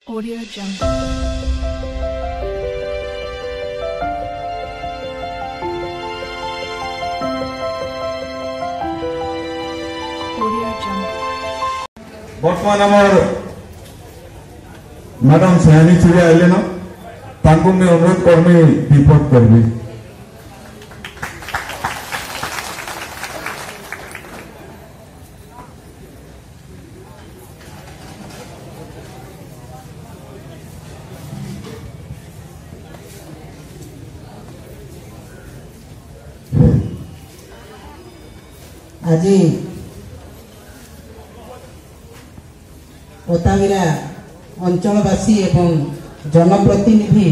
Audio Jungle. Audio Jungle. बर्तमान आमर madam सयानी चुरी आइले न तांको मैं अनुरोध करमी रिपोर्ट करबी। आज ओताविरा अंचलवासी एवं जनप्रतिनिधि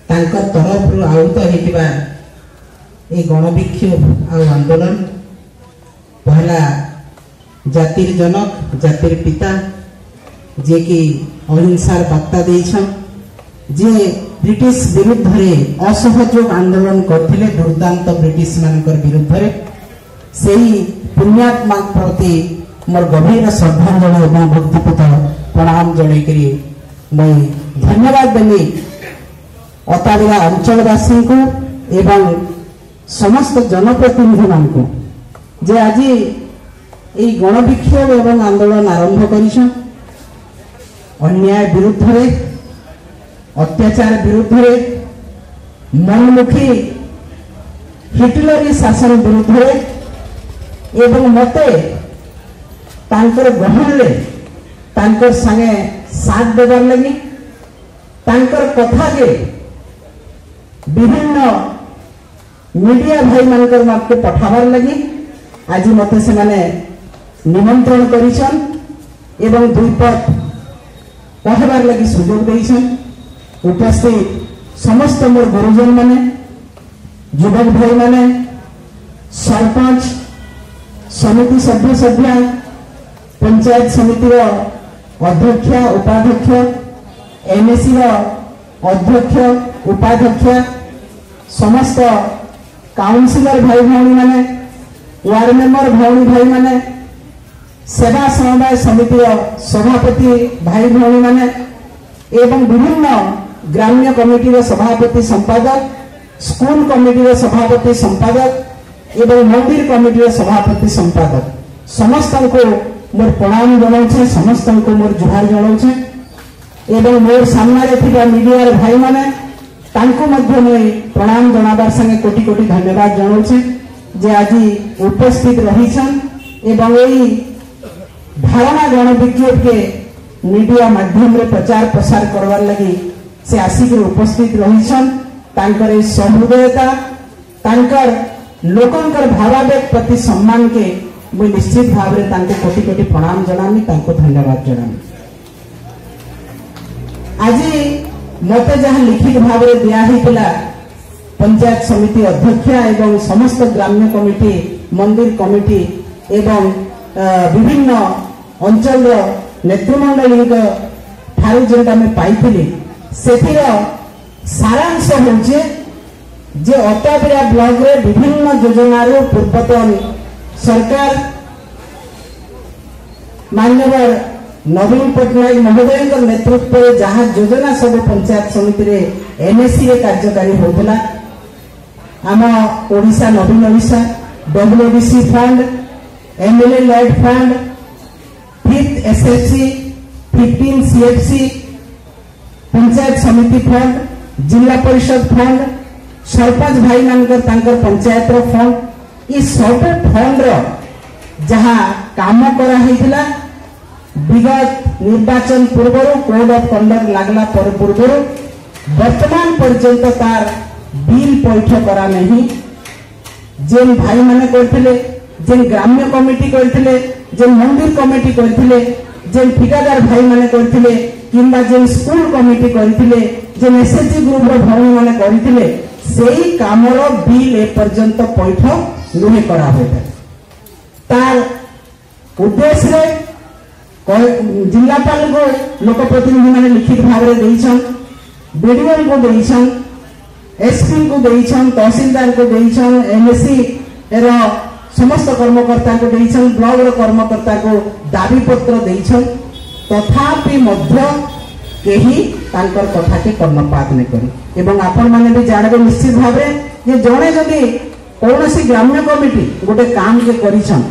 तांकर तरफ आहूत होता ये गणविक्षोभ आंदोलन पहला जातिर जनक जातिर पिता जे कि अहिंसार बार्ता देछन जे ब्रिटिश विरुद्ध में असहयोग आंदोलन करथिले दुर्दांत ब्रिटिश मानकर विरुद्ध में सेही पुण्यात्मा प्रति मोर गभीर श्रद्धांजलि और भक्तिपूत प्रणाम जनईकरी मैं धन्यवाद देवी ओताविरा अंचलवासी को एवं समस्त जनप्रतिनिधि मान को जे आज ये गणविक्षोभ एवं आंदोलन आरंभ कर अन्याय विरुद्ध रे अत्याचार विरुद्ध रे मनमुखी हिटलरी शासन विरुद्ध रे एवं मते तांकर गहन रे तांकर संगे साथ देवार लगी तांकर कथा के विभिन्न मीडिया भाई मानकर मत पठावार लगी आज मते से माने निमंत्रण करिछन एवं दुई पद कहबार लगी सुजोग देइछन। उपस्थित समस्त मोर गुरुजन माने युवक भाई माने सरपंच समिति सभ्य सभ्या पंचायत समिति अध्यक्ष उपाध्यक्ष एमएसी अध्यक्ष उपाध्यक्ष समस्त काउंसिलर भाई भौणी माने वार्ड मेंबर भौणी भाई माने सेवा समवाय समिति सभापति भाई भौणी माने एवं विभिन्न ग्राम्य कमिटी सभापति संपादक स्कूल कमिटी सभापति संपादक एवं मंदिर कमिटी सभापति संपादक समस्त को मोर प्रणाम जनाऊे समस्त को मोर जुहार जनाऊे एवं मोर सामने थिबा मीडिया भाई माने तांको मध्य मैं प्रणाम जनाबार संगे कोटि कोटि धन्यवाद जनाऊे जे आज उपस्थित रहीछन एवं यही धारणा गणविक्षोभ के मीडिया माध्यम रे प्रचार प्रसार करवार लगी से आसिक उपस्थित रहीछन तांकर सहृदयता तांकर लोकंकर भावावेग प्रति सम्मान के मुझे निश्चित भाव रे तांको कोटि कोटि प्रणाम जनामी तांको धन्यवाद जनामी। आज मते जहाँ लिखित भाव रे दिया हितला पंचायत समिति अध्यक्ष एवं समस्त ग्राम्य कमिटी मंदिर कमिटी एवं विभिन्न अंचल नेतृमंडली ठारू जेटा मैं पाई सेथिर सारांश होचे जे ओताविरा ब्लॉक रे विभिन्न योजनार पूर्वतन सरकार मान्यवर नवीन पटनायक महोदय नेतृत्व में जहाँ योजना सब पंचायत समिति रे एनएसी रे कार्यकारी होता आम Odisha Naveen Odisha WDC fund MLA LAD fund 5th SFC 15 CFC panchayat samiti fund जिला परिषद फंड सरपंच भाई मानकर तांकर पंचायत रो फंड ये सब फंड रो जहाँ काम करा हितला विगत निर्वाचन पूर्व कोड ऑफ कंडक्ट लागला पर पूर्व वर्तमान पर्यंत तार बिल पैठ करा नहीं जेन भाई माने करथिले जेन ग्राम्य कमिटी करथिले जेन मंदिर कमिटी करथिले जेन ठिकादार भाई माने करथिले किंबा जेन स्कूल कमिटी करथिले जेन एसएचजी ग्रुप रो भाई माने करथिले सेही कामर बिल ए पर्यंत पैठ नुहे करा होता तार उद्देश्य जिलापाल को लोक प्रतिनिधि माने लिखित भाव रे देइछन बीडीओ को देइछन एसपी को देइछन तहसीलदार को देइछन एमएससी एर समस्त कर्मकर्ता को देइछन ब्लॉक रो कर्मकर्ता को दाबी पत्र देइछन तथापि मध्य केही तांकर कथा के कर्णपात नहीं करी एवं आपण माने भी जानबे निश्चित भाबे जे जणे जदी कौनसी ग्राम्य कमिटी गोटे काम के करिछन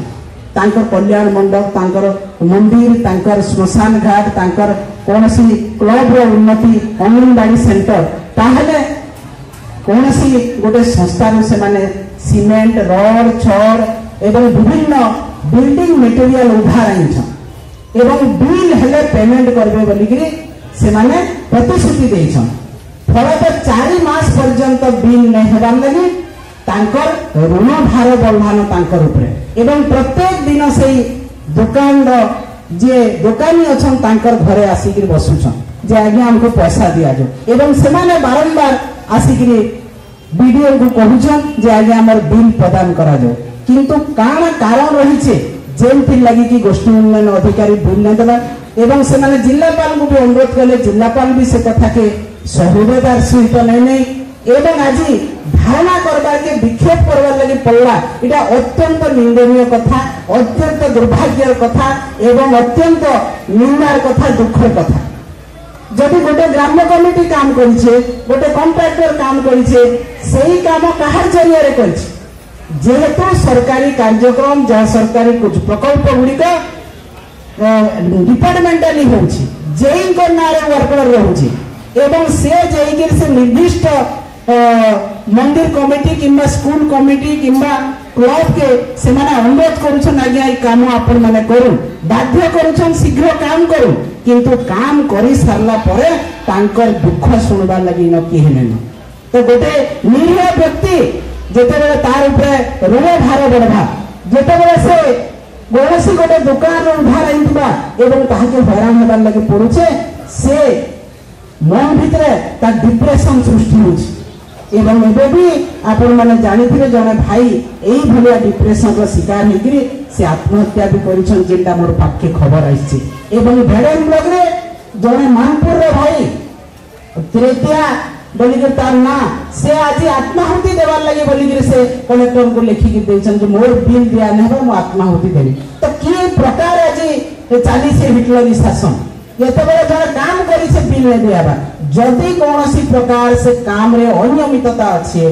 तांकर कल्याण मंडप तांकर मंदिर तांकर श्मशान घाट तांकर कौनसी क्लब रो उन्नति अंगनवाड़ी सेंटर ताहले कौनसी गोटे संस्था से माने सीमेंट रड छड़ एवं विभिन्न बिल्डिंग मटेरियल उधार आनिछन एवं बिल हेले पेमेंट करबे बोलिकरी से माने प्रतिश्रुति देछन फलत 4 मास पर्यंत बिल नहीं हेबार लगी तांकर ऋण भार बढ़ान तांकर उपरे एवं प्रत्येक दिन से दुकान जे दुकानी अच्छन तांकर घरे आसिक बसुछन जे आज्ञा हमको पैसा दिया जो एवं से माने बारंबार आसिक वीडियो को कहूछन जे आज्ञा हमर बिल प्रदान करा जो किंतु काना कारण रही छे जेमथि लगी कि गोष्ठी उन्नयन अधिकारी बिल न देला एवं से माने जिल्लापाल को भी अनुरोध कले जिल्लापाल भी से कथा के सहृदयतार सहित नहीं एवं आज धारणा करबार के विक्षेप करबार लगी पड़ला इटा अत्यंत निंदनीय कथा अत्यंत दुर्भाग्यर कथा एवं अत्यंत निंदार कथा दुखर कथा जदि गोटे ग्राम्य कमिटी काम करिछे गोटे कॉन्ट्रैक्टर काम करिछे सेही काम कहार जरिया रे करिछे जेहेतु सरकारी कार्यक्रम जहाँ सरकारी कुछ प्रकल्प गुड़िक डिपार्टमेंटाली होउछि जेईको नारे वर्कर रहउछि एवं से जेईके से निर्दिष्ट मंदिर कमिटी किंबा स्कूल कमिटी किंबा क्लब के से माने अनुरोध करूछन आज्ञा ई काम आपण माने करू बाध्य करूछन शीघ्र काम करू किंतु काम करी सारला परे तांकर दुख सुनबा लगी न केहि न तो गोटे निरीह व्यक्ति जेतेबेले तार ऊपर ऋण भार बढ़वा जेतेबेले से कौनसी गोटे दुकान उधार आइबा एवं ताहाके हैरान हेबार लगी पड़ुछे से मन भितरे ता डिप्रेशन सृष्टि होछि एवं एबे भी आपण माने जानिथिबे जने भाई एई भलिया डिप्रेशन रो शिकार हेकरी से आत्महत्या भी करिछन जेंटा मोर पाखे खबर आइछि एवं भेड़न ब्लॉक रे जने मानपुर रो भाई तृतीया बोलिके तार ना से आज आत्माहुति देवार लगे बोलिके से कलेक्टर को लिखिक देछन जे मोर बिल दिया नै हो मो आत्माहुति देबी तो की प्रकार आज चाली से हिटलरी शासन एतबेले जने काम करी से बिल नै दियाबा जदि कौनसी प्रकार से काम रे अनियमितता अछि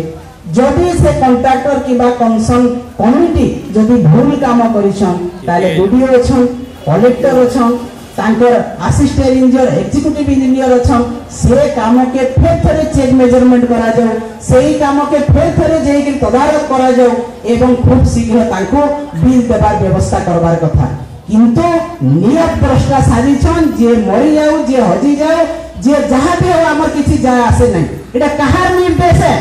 जदि से कॉन्ट्रैक्टर किबा कंसर्न कमिटी जदि भूल काम करिछन ताले वीडियो अछन कलेक्टर अछन तांकर असिस्टेंट इंजीनियर एग्जीक्यूटिव इंजीनियर अछन से काम के फेर थरे चेक मेजरमेंट करा जाओ सेही काम के फेर थरे जेई के तदारक करा जाओ एवं खूब शीघ्र तांको बिल देबार व्यवस्था करबार कथा किंतु नियत प्रश्न साजिछन जे मरि जाऊ जे हजी जाऊ जे जहाँ भी हो आमर किसी जाय आसे नहीं एटा कहार निर्देश है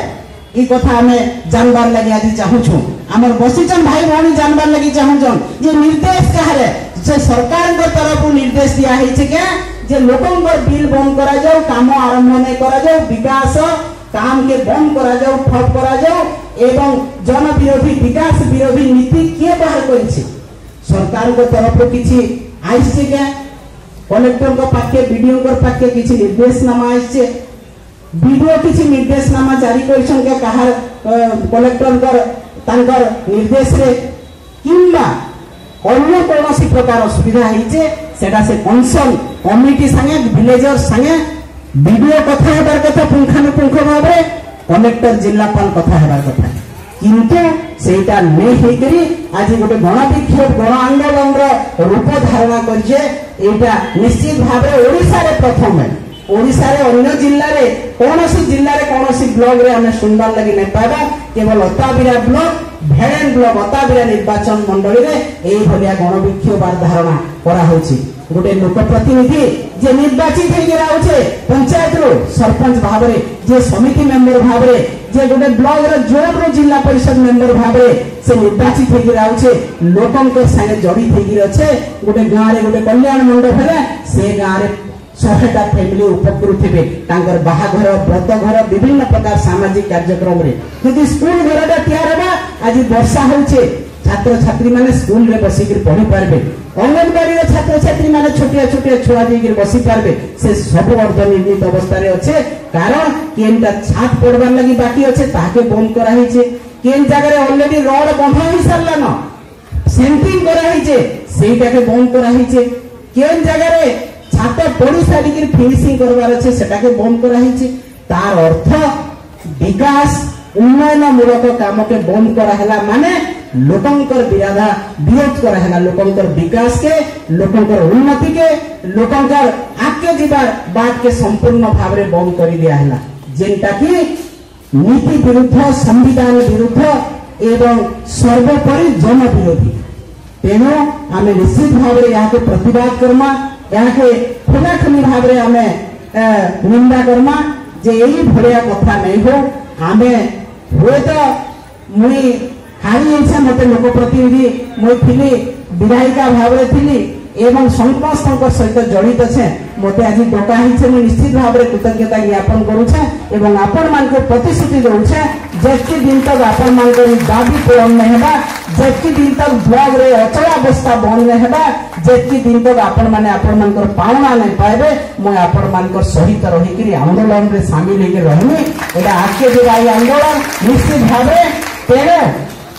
ई कथा हमें जानबार लगी आज चाहूछु आमर बसिचन भाई भौणी जानबार लगी चाहूछन ये निर्देश कहारे से सरकार को तरफ निर्देश दिया है छे के जे लोकन को बिल बंद करा जाओ काम आरंभ नहीं करा जाओ विकास काम के बंद करा जाओ ठप करा जाओ एवं जन विरोधी विकास विरोधी नीति के बाहर करिछि सरकार को तरफ किछि आइछि के कलेक्टर को पाके बीडीओ को पाके किछि निर्देशनामा आइछे बीडीओ किछि निर्देशनामा जारी करछन के कहार कलेक्टर कर तांकर निर्देश रे किंबा अन्य कौनसी प्रकार सुविधा होइछे सेटा से कंसर्न कमिटी संगे विलेजर संगे बीडीओ कथा हेबार कथा पुंखानुपुंख भाबरे कलेक्टर जिल्लापाल कथा हेबार कथा किंतु सेटा नै हेकरी आज गोटे गणविक्षोभ गण आंदोलन रूप धारण करछे एटा निश्चित भाबरे ओडिसा रे प्रथम है ओडिसा रे अन्य जिल्ला रे कोनोसी ब्लॉक रे हमें सुनबार लगी नै पाबा केवल अताबिरा ब्लॉक भेड़न ब्लॉक अताबिरा निर्वाचन मंडली रे एई भलिया गणविक्षोभ धारणा करा होछि गोटे लोक प्रतिनिधि जे निर्वाचित हे गेरा होछे पंचायत रो सरपंच भाबरे जे समिति मेंबर भाबरे जे गोटे ब्लॉक रो जोर रो जिला परिषद मेंबर भाबरे से निर्वाचित हे गेरा होछे लोकन के संगे जड़ित हे गिर छे गोटे गां रे गोटे कल्याण मंडप हेले से गां रे 100टा फैमिली उपकृत हेबे तांकर बाहाघर व्रतघर विभिन्न प्रकार सामाजिक कार्यक्रम रे यदि स्कूल घरटा तैयार हेबा आज वर्षा होछे छात्र छात्री माने स्कूल रे बसी के पढ़ी पारबे अंगनवाड़ी रे छात्र छात्री माने छोटिया छोटिया छुआ दे के बसी पारबे से सब अर्धनिर्मित अवस्था रे अच्छे कारण केनटा छात पड़बार लगी बाकी अच्छे ताके बंद करा हिचे केन जगह रे ऑलरेडी रोड बंधा ही सरला न सेंटिंग करा हिचे सेटा के बंद करा हिचे केन जगह रे छात पड़ी सारी फिनिशिंग करवार अच्छे सेटा के बंद कराई तार अर्थ विकास उन्नयन मूलक काम के बंद कराला माने लोकंकर विरोध कराला लोकंकर विकास के लोकंकर उन्नति के लोकंकर आगे जीवार बात के संपूर्ण भाव में बंद कर दिया जेनटा कि नीति विरुद्ध संविधान विरुद्ध एवं सर्वोपरि जन विरोधी तेणु आम निश्चित भाव में यहाँ प्रतिवाद करमा यहाँ के खुनाखुनी भाव में आम निंदा करमा जे यही भाया कथा नहीं हो आम हुए तो मुई हारी इच्छा मत लोक प्रतिनिधि मुई थी विधायिका भाव में थी एवं समस्त सहित जड़ित छे मत आज डका निश्चित भाव में कृतज्ञता ज्ञापन करुचे एवं आपण मान प्रतिश्रुति दौचे जबकि दिन तक आपण मान दाबी पूरण नहीं होगा जबकि दिन तक ब्लॉक रे अचलावस्था बंद नहीं होगा जबकि दिन तक आपण माने आपण मान पावना नहीं पाए मुझे आपण मान सहित रही आंदोलन में सामिल होकर रहमी एटा आगे जो आंदोलन निश्चित भाव तेरे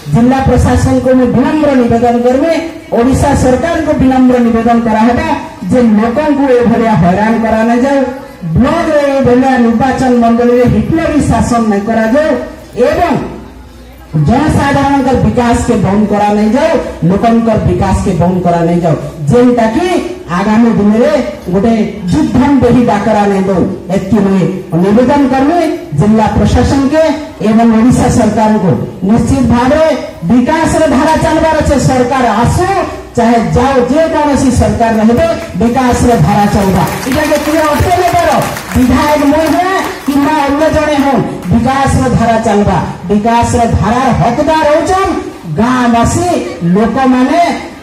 जिला प्रशासन को मैं विनम्र निवेदन करमी ओडिशा सरकार को विनम्र निवेदन करागा जे लोकों को एभलिया हैरान करा न जाओ ब्लॉक रे एभलिया निर्वाचन मंडली रे हिटलरी शासन नहीं करा जाओ एवं जनसाधारण का विकास के बंद करा नहीं जाओ लोकों विकास के बंद करा नहीं जाओ जेनटा कि आगामी दिन में गोटे युद्धम बेही डाकरा नहीं दो एति निवेदन करमी जिला प्रशासन के एवं ओडिशा सरकार को निश्चित भाव विकास धारा चलवार अच्छे सरकार आसो चाहे जाओ जे कौन सरकार रहे विकास धारा चलवा इटा अटके कर विधायक मुझे कि अन्य जड़े हो विकास धारा चलवा विकास धारा हकदार होचन गाँवासी लोक माने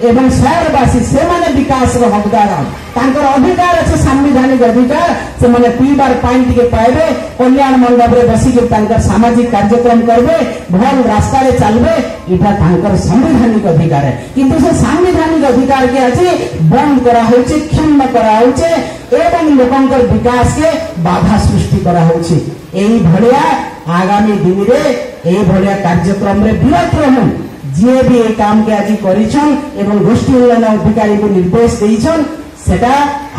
एवं शहरवासी से माने विकास हकदार तांकर अधिकार अच्छे संवैधानिक अधिकार से माने पीबार पानी टिके पाइबे कल्याण मंडप रे बसिक तांकर सामाजिक कार्यक्रम करबे भल रास्ता रे चलबे इटा तांकर संवैधानिक अधिकार है किंतु से संवैधानिक अधिकार के आज बंद करा होचे क्षुण्ण करा होचे एवं लोकंकर विकास के बाधा सृष्टि करा होचे एई भलिया आगामी दिन रे एई भलिया कार्यक्रम रे विरत रहन जे भी ए काम के आज करिछन एवं गोष्ठी उन्नयन अधिकारी को निर्देश देइछन सेटा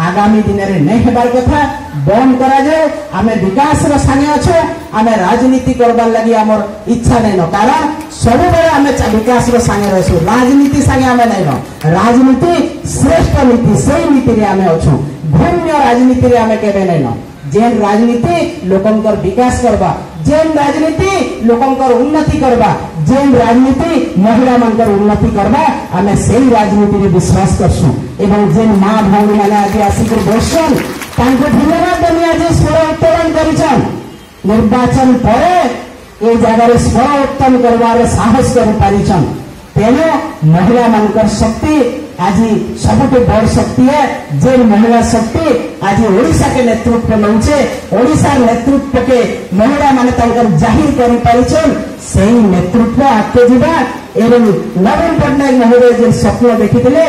आगामी दिन रे नहीं हेबार कथा बंद करा जाए आमे विकास रो संगे अछो आमे राजनीति करबार लागि हमर इच्छा नै न कारण सब बेले आमे विकास रो संगे रहसु राजनीति संगे आमे नै न राजनीति श्रेष्ठ नीति सही नीति रे आमे अछो भूम्य राजनीति रे आमे केबे नै न जेन राजनीति लोकंकर विकास करबा जेन राजनीति लोकंकर उन्नति करबा जेन राजनीति महिला मानकर उन्नति करबा आमे सेही राजनीति रे विश्वास करसु एवं जेन मां भौणी माने आज आसिक बसन तांको धन्यवाद देमी आज स्वर उत्तोलन करिछन निर्वाचन परे ए जगह स्वर उत्तोलन करबार साहस कर पारिछन तेनो महिला मानकर शक्ति आज सबुठ बड़ शक्ति है जेन महिला शक्ति आज ओडिशा के नेतृत्व नौचे ओडिशा नेतृत्व के महिला माने तांकर जाहिर करि पारिछन सेही नेतृत्व आके जिबा एवं नवीन पटनायक महोदय जे स्वप्न देखिथिले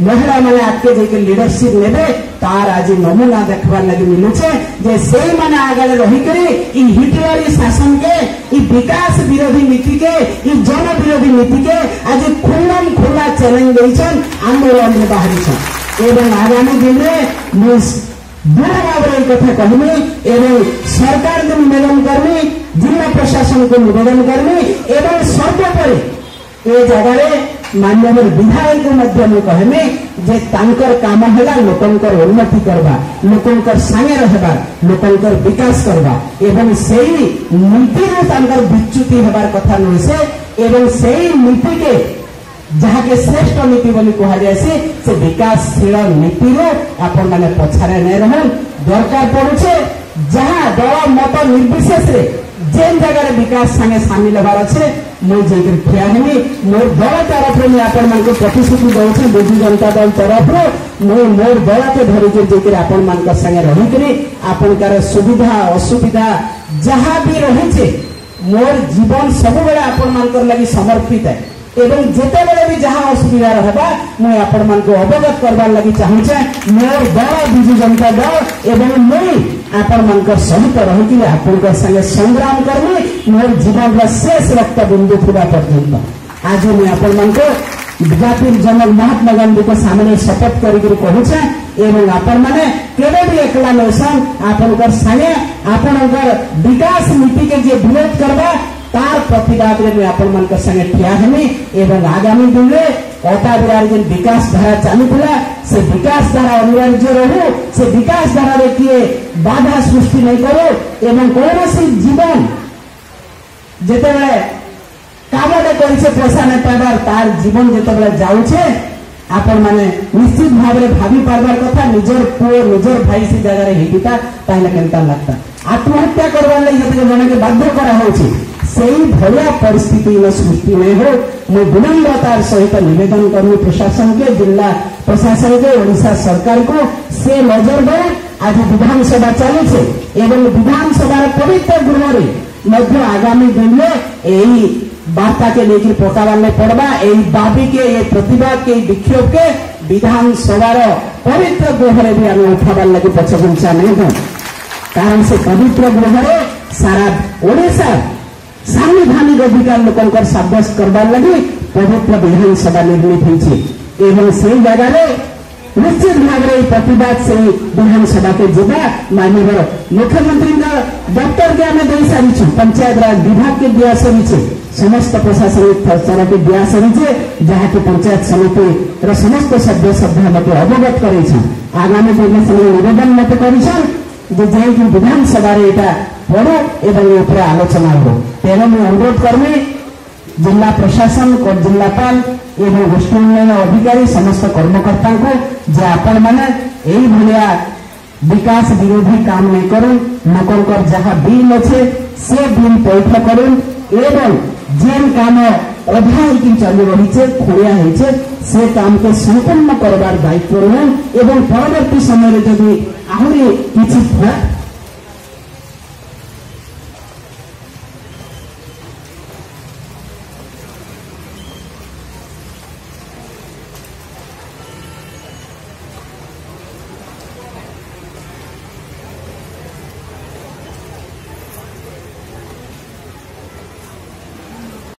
महिला माने आके जे लीडरशिप नेबे तार आज नमूना देखबार लागि मिलुछे जे सेही माने आगे रही करी ई हिटलरी शासन के ई विकास विरोधी नीति के ई जन विरोधी नीति के आज खुल्लम खुला चैलेंज देइछन आंदोलन में बाहरिछन एवं आगामी दिन में बुरा भाव कथा कहमी एवं सरकार को निवेदन करमी जिला प्रशासन को निवेदन करमी एवं सर्वोपरि ए जगह माननीय विधायक मध्य कहमी जे तांकर काम है लोकंकर उन्नति करवा लोकंकर संगे रहबा लोकंकर विकास करवा एवं सही नीति तांकर विच्युति हेबार कथा नुहे से एवं सही नीति के जहाँ के श्रेष्ठ नीति बोली कहा जाए से विकासशील नीति रो आपण माने पछारे नहीं रहन दरकार पड़ुछे जहाँ दल मत निर्विशेष रे जेन जगह विकास संगे सामिल होबार अच्छे मुझे ठिया हेमी मोर दल तरफ में आपण मान प्रतिश्रुति दौचे विजु जनता दल तरफ मोर दल के धरिके आपण मान संगे रही आपनकार सुविधा असुविधा जहाँ भी रही मोर जीवन सब बेले आपण मान लगी समर्पित है एवं जेते बेले भी जहाँ असुविधा रहबा मुझे आपण मान अवगत करबार लगी चाहूचे मोर दल विजु जनता दल एवं मुई आपण मान सहित रही आपण संगे संग्राम करमी मोर जीवन शेष रक्त बिंदु थोड़ा पर्यंत आज मुझे आपण मान जातिर जनरल महात्मा गांधी को सामने शपथ करके कहूचे एवं आपण माने केवे भी एकला नैसन आपनकर संगे आपनकर विकास नीति के जे विरोध करबा तार प्रतिवाद में आपण मानकर संगे ठिया हेमी एवं आगामी दिन में अटा बिरार जे विकास धारा चालू थिला से विकास धारा अनिवार्य रहू से विकास धारा रे किए बाधा सृष्टि नहीं करो एवं कौनसी जीवन जेतेबेले कामटे करिसे पैसा नहीं पाइबार तार जीवन जेतेबेले जाउछे आपण माने निश्चित भाव में भावी पारबार कथा निजर पुओ निजर भाई से जगह हेता ताइले केनता लगता आत्महत्या करबार लागि जते जने के बाध्य करा होछि सेही भलिया परिस्थिति में सृष्टि नहीं हो मैं विनम्रतार सहित निवेदन करूँ प्रशासन के जिला प्रशासन के ओडिशा सरकार को से नजर दे आज विधानसभा चली छे एवं विधानसभा पवित्र गृह आगामी दिन में यही वार्ता के लेकर पकावार में पड़वा यही दाबी के ये प्रतिवाद के विक्षोभ के विधानसभार पवित्र गृह भी आम उठावार लगे पछघुंचा नहीं हो कारण से पवित्र गृह सारा ओडिशा संवैधानिक अधिकार लोकंकर साब्यस्त करवार लगी पवित्र विधानसभा निर्मित होती एवं से जगह निश्चित भाव में प्रतिवाद से विधानसभा के जिला माननीय मुख्यमंत्री दफ्तर के आम दे सारी पंचायत राज विभाग के दिया सारी समस्त प्रशासनिक स्तर के दिया सारी जहाँ की पंचायत समिति समस्त सभ्य सभ्य मत अवगत कर आगामी दिन में निवेदन मत कर विधानसभा पड़ो एवं आलोचना हो तेणु मैं अनुरोध करमी जिला प्रशासन और जिलापाल एवं गोष्ठी उन्नयन अधिकारी समस्त कर्मकर्ता को जे आपण मैंने यही भाया विकास विरोधी काम नहीं करूँ लोकंर जहाँ बिल अच्छे से बिल पैठ करूँ एवं जेन काम अधा चली रही है खोलिया है से काम के संपूर्ण करवार दायित्व एवं परवर्ती समय जदि आहरी किसी